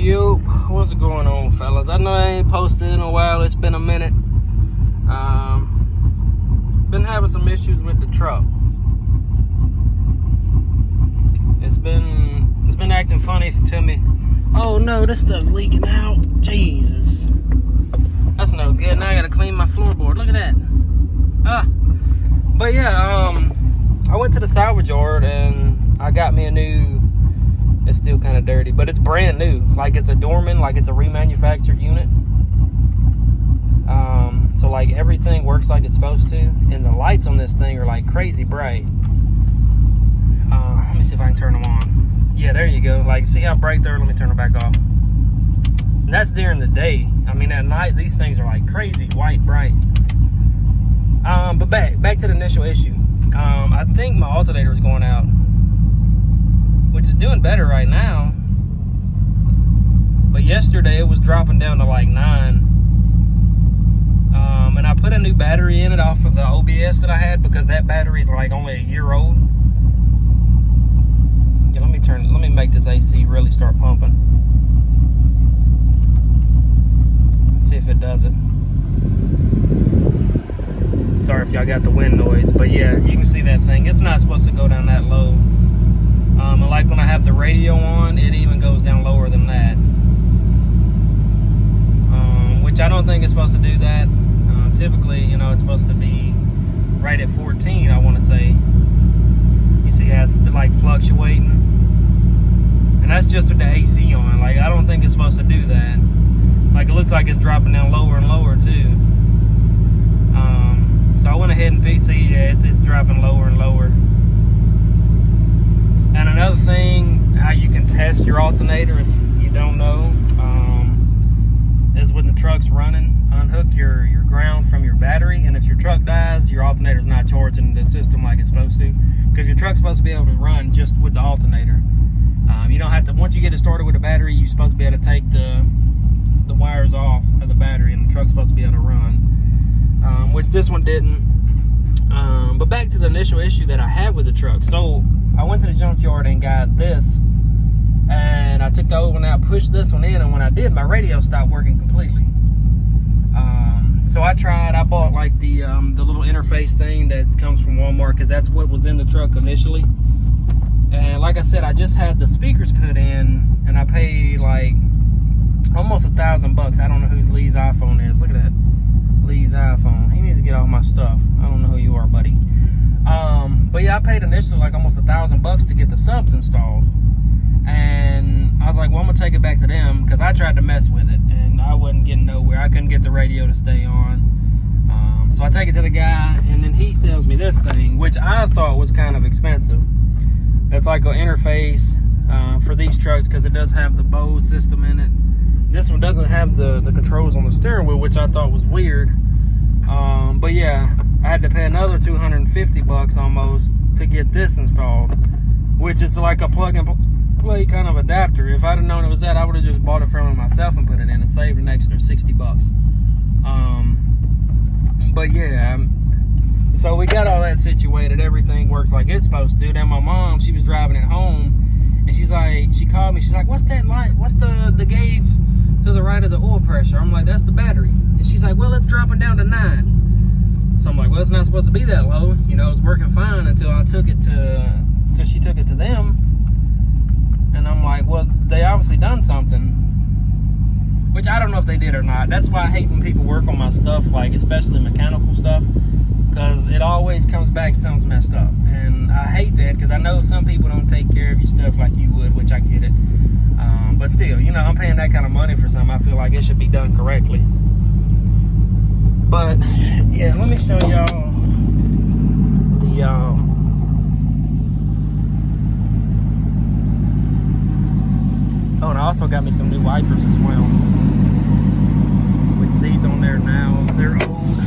Yo, what's going on, fellas? I know I ain't posted in a while. It's been a minute. Been having some issues with the truck. It's been acting funny to me. Oh no, this stuff's leaking out. Jesus, that's no good. Now I gotta clean my floorboard. Look at that. But yeah, I went to the salvage yard and I got me a new. It's still kind of dirty, but it's brand new. Like it's a Dorman, like it's a remanufactured unit. So like everything works like it's supposed to, and the lights on this thing are like crazy bright. Let me see if I can turn them on. Yeah, there you go. Like, see how bright they are? Let me turn them back off. And that's during the day. I mean, at night these things are like crazy white bright. But back to the initial issue. I think my alternator is going out, which is doing better right now. But yesterday it was dropping down to like 9. And I put a new battery in it off of the OBS that I had because that battery is like only a year old. Yeah, let me make this AC really start pumping. Let's see if it does it. Sorry if y'all got the wind noise, but yeah, you can see that thing. It's not supposed to go down that low. And like when I have the radio on, it even goes down lower than that. Which I don't think it's supposed to do that. Typically, you know, it's supposed to be right at 14, I want to say. You see how it's like fluctuating? And that's just with the AC on. Like, I don't think it's supposed to do that. Like, it looks like it's dropping down lower and lower, too. So I went ahead and see, yeah, it's dropping lower and lower. And another thing, how you can test your alternator if you don't know, is when the truck's running, unhook your ground from your battery, and if your truck dies, your alternator's not charging the system like it's supposed to, because your truck's supposed to be able to run just with the alternator. You don't have to, once you get it started with the battery, you're supposed to be able to take the wires off of the battery, and the truck's supposed to be able to run, which this one didn't. But back to the initial issue that I had with the truck. So I went to the junkyard and got this, and I took the old one out, pushed this one in, and when I did, my radio stopped working completely. So I bought like the little interface thing that comes from Walmart, because that's what was in the truck initially. And like I said, I just had the speakers put in, and I paid like almost $1,000. I don't know whose Lee's iPhone is. Look at that, Lee's iPhone. He needs to get all my stuff. I don't know who you are, buddy. But yeah, I paid initially like almost $1,000 to get the subs installed. And I was like, well, I'm gonna take it back to them, because I tried to mess with it and I wasn't getting nowhere. I couldn't get the radio to stay on. So I take it to the guy, and then he sells me this thing, which I thought was kind of expensive. It's like an interface for these trucks, because it does have the Bose system in it. This one doesn't have the controls on the steering wheel, which I thought was weird. But yeah, I had to pay another $250 almost to get this installed, which is like a plug and play kind of adapter. If I'd have known it was that, I would have just bought it from it myself and put it in and saved an extra $60. But yeah, so we got all that situated. Everything works like it's supposed to. Then my mom, she was driving it home, and she's like, she called me. She's like, "What's that light? What's the gauge to the right of the oil pressure?" I'm like, "That's the battery." And she's like, "Well, it's dropping down to 9." So I'm like, "Well, it's not supposed to be that low. You know, it's working fine until she took it to them." And I'm like, well, they obviously done something, which I don't know if they did or not. That's why I hate when people work on my stuff, like especially mechanical stuff, because it always comes back sounds messed up. And I hate that, because I know some people don't take care of your stuff like you would, which I get it. But still, you know, I'm paying that kind of money for something. I feel like it should be done correctly. But yeah, let me show y'all the oh, and I also got me some new wipers as well, which these on there now, they're old.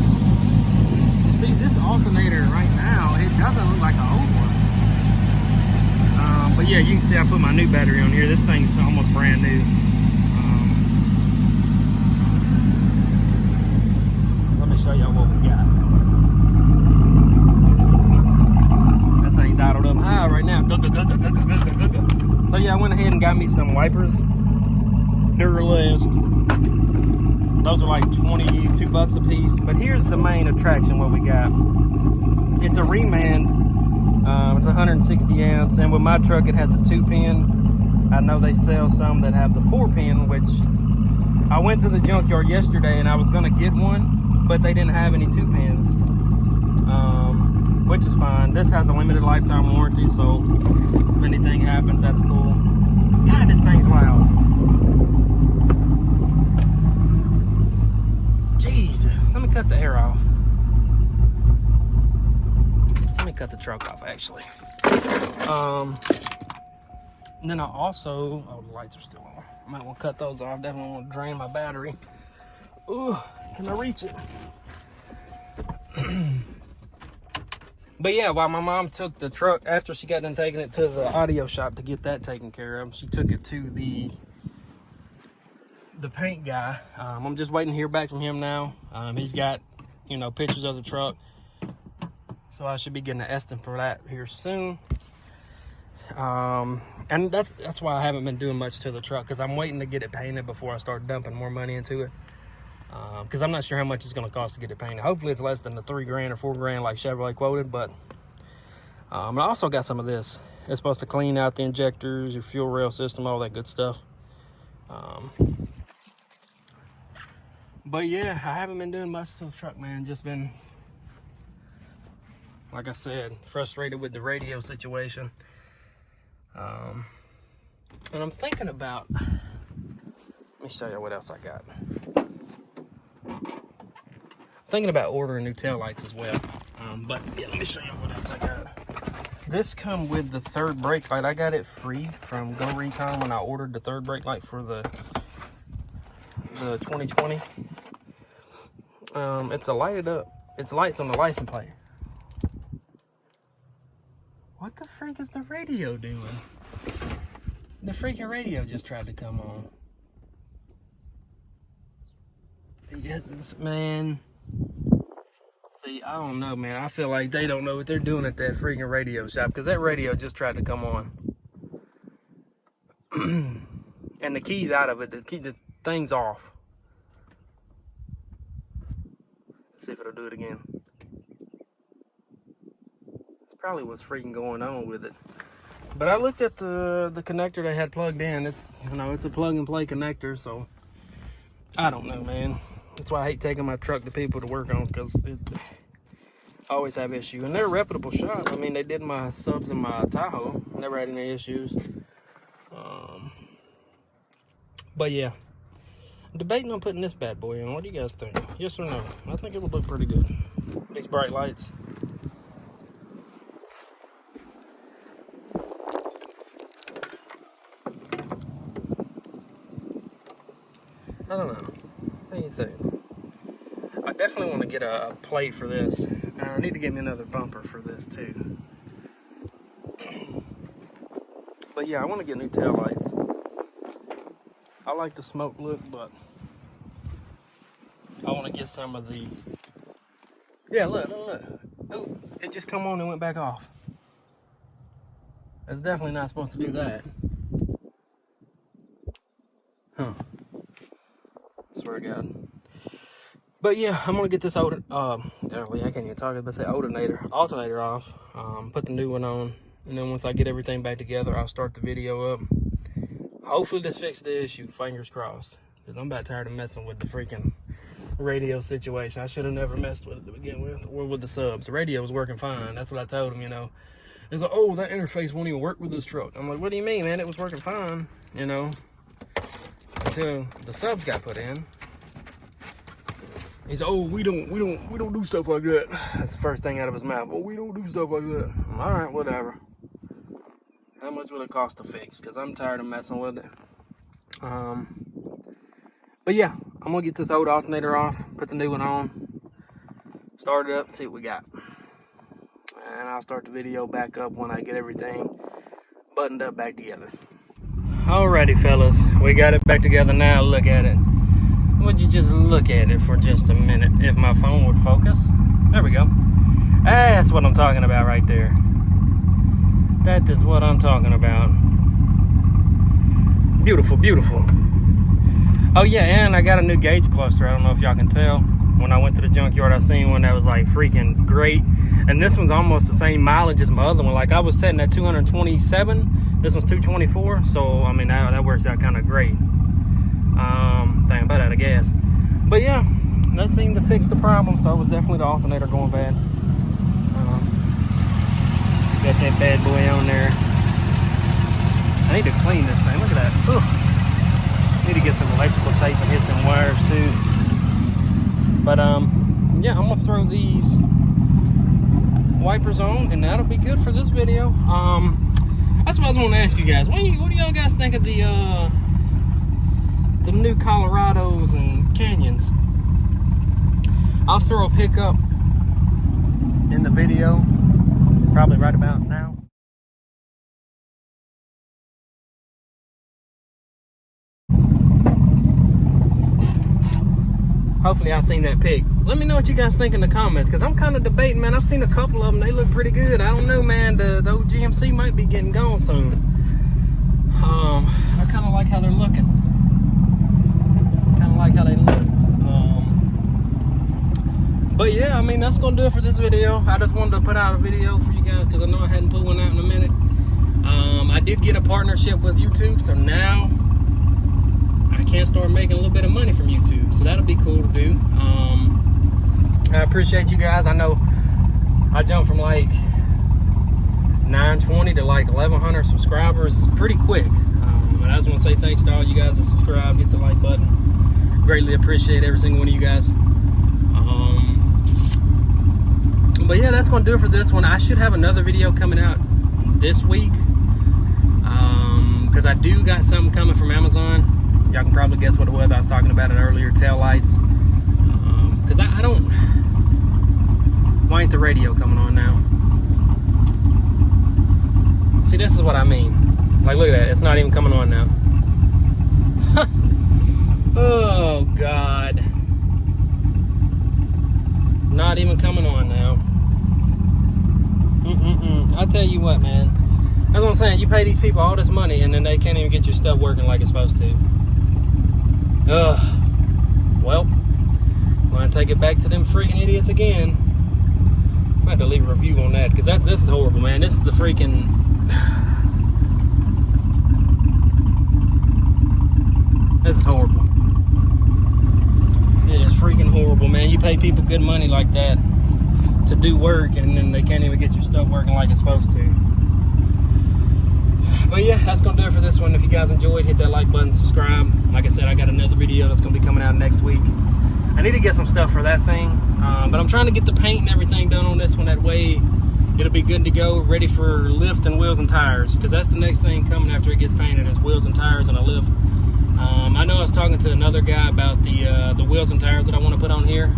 See, this alternator right now, it doesn't look like an old one. But yeah, you can see I put my new battery on here. This thing's almost brand new. Let me show y'all what we got. That thing's idled up high right now. So yeah, I went ahead and got me some wipers. list. Those are like $22 a piece. But here's the main attraction, what we got. It's a remand. It's 160 amps, and with my truck it has a 2-pin. I know they sell some that have the 4-pin, which I went to the junkyard yesterday and I was gonna get one, but they didn't have any 2-pins, which is fine. This has a limited lifetime warranty, so if anything happens, that's cool. God, this thing's loud. Jesus, let me cut the air off. Let me cut the truck off, actually. And then I also, oh, the lights are still on. I might want to cut those off. Definitely want to drain my battery. Ooh, can I reach it? But yeah, while my mom took the truck, after she got done taking it to the audio shop to get that taken care of, she took it to the paint guy. I'm just waiting to hear back from him now. He's got, you know, pictures of the truck. So I should be getting an estimate for that here soon. And that's why I haven't been doing much to the truck, because I'm waiting to get it painted before I start dumping more money into it. Because I'm not sure how much it's going to cost to get it painted. Hopefully it's less than the $3 grand or $4 grand like Chevrolet quoted. But I also got some of this. It's supposed to clean out the injectors, your fuel rail system, all that good stuff. But yeah, I haven't been doing much to the truck, man. Just been, like I said, frustrated with the radio situation. And I'm thinking about, let me show you what else I got. Thinking about ordering new taillights as well. But yeah, let me show you what else I got. This come with the third brake light. I got it free from Go Recon when I ordered the third brake light for the 2020. It's a lighted up. It's lights on the license plate. What the freak is the radio doing? The freaking radio just tried to come on. Yes, man. See, I don't know, man. I feel like they don't know what they're doing at that freaking radio shop, because that radio just tried to come on. And the key's out of it. The thing's off. Let's see if it'll do it again. It's probably what's freaking going on with it. But I looked at the connector they had plugged in. It's, you know, it's a plug and play connector, so I don't know, man. That's why I hate taking my truck to people to work on, because I always have issues. And they're a reputable shop. I mean, they did my subs in my Tahoe. Never had any issues. But yeah, I'm debating on putting this bad boy in. What do you guys think? Yes or no? I think it would look pretty good. These bright lights. I don't know. What do you think? I definitely want to get a plate for this. And I need to get me another bumper for this too. But yeah, I want to get new tail lights. I like the smoke look, but I want to get some of the... Yeah, look. Oh, it just come on and went back off. It's definitely not supposed to do that. Huh. Swear to God. But yeah, I'm gonna get this I can't even talk about say alternator off, put the new one on, and then once I get everything back together, I'll start the video up. Hopefully this fixed the issue, fingers crossed, because I'm about tired of messing with the freaking radio situation. I should have never messed with it to begin with, or with the subs. The radio was working fine. That's what I told him, you know. It's like, oh, that interface won't even work with this truck. I'm like, what do you mean, man? It was working fine, you know, until the subs got put in. He's like, oh, we don't do stuff like that. That's the first thing out of his mouth. Oh, we don't do stuff like that. All right, whatever. How much will it cost to fix? Because I'm tired of messing with it. But yeah, I'm gonna get this old alternator off, put the new one on, start it up, and see what we got. And I'll start the video back up when I get everything buttoned up back together. Alrighty, fellas, we got it back together now. Look at it. Would you just look at it for just a minute if my phone would focus? There we go. That's what I'm talking about right there. That is what I'm talking about. Beautiful, beautiful. Oh yeah, and I got a new gauge cluster. I don't know if y'all can tell. When I went to the junkyard, I seen one that was like freaking great. And this one's almost the same mileage as my other one. Like I was setting at 227, this one's 224. So I mean, that works out kind of great. Dang, about out of gas. But yeah, that seemed to fix the problem. So it was definitely the alternator going bad. Got that bad boy on there. I need to clean this thing. Look at that. Ooh. Need to get some electrical tape and hit them wires too. But yeah, I'm gonna throw these wipers on, and that'll be good for this video. That's what I was gonna ask you guys. What do y'all guys think of the new Colorados and Canyons? I'll throw a pic up in the video, probably right about now. Hopefully I've seen that pic. Let me know what you guys think in the comments, because I'm kind of debating, man. I've seen a couple of them. They look pretty good. I don't know, man. The old GMC might be getting gone soon. I kind of like how they're looking. Kind of like how they look. But yeah, I mean, that's going to do it for this video. I just wanted to put out a video for you guys because I know I hadn't put one out in a minute. I did get a partnership with YouTube, so now I can start making a little bit of money from YouTube. So that'll be cool to do. I appreciate you guys. I know I jumped from like 920 to like 1,100 subscribers pretty quick. And I just want to say thanks to all you guys that subscribe, hit the like button. Greatly appreciate every single one of you guys. But yeah, that's going to do it for this one. I should have another video coming out this week, because I do got something coming from Amazon. Y'all can probably guess what it was. I was talking about it earlier, tail lights. Because I don't... Why ain't the radio coming on now? See, this is what I mean. Like, look at that. It's not even coming on now. Oh, God. Not even coming on now. I tell you what, man. That's what I'm saying. You pay these people all this money, and then they can't even get your stuff working like it's supposed to. Ugh. Well, I'm gonna take it back to them freaking idiots again. I have to leave a review on that, because this is horrible, man. This is the freaking... This is horrible. It is freaking horrible, man. You pay people good money like that to do work, and then they can't even get your stuff working like it's supposed to. But yeah, that's gonna do it for this one. If you guys enjoyed, hit that like button, subscribe. Like I said, I got another video that's gonna be coming out next week. I need to get some stuff for that thing, but I'm trying to get the paint and everything done on this one. That way it'll be good to go, ready for lift and wheels and tires, because that's the next thing coming after it gets painted, is wheels and tires and a lift. I know I was talking to another guy about the wheels and tires that I want to put on here.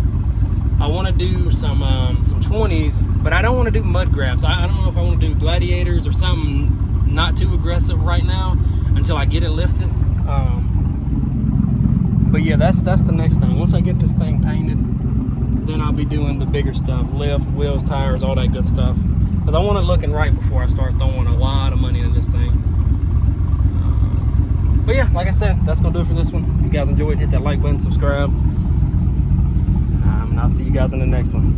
I want to do some 20s, but I don't want to do mud grabs. I don't know if I want to do gladiators or something not too aggressive right now until I get it lifted. But yeah, that's the next thing. Once I get this thing painted, then I'll be doing the bigger stuff: lift, wheels, tires, all that good stuff. Because I want it looking right before I start throwing a lot of money into this thing. But yeah, like I said, that's gonna do it for this one. If you guys enjoyed, hit that like button, subscribe, and I'll see you guys in the next one.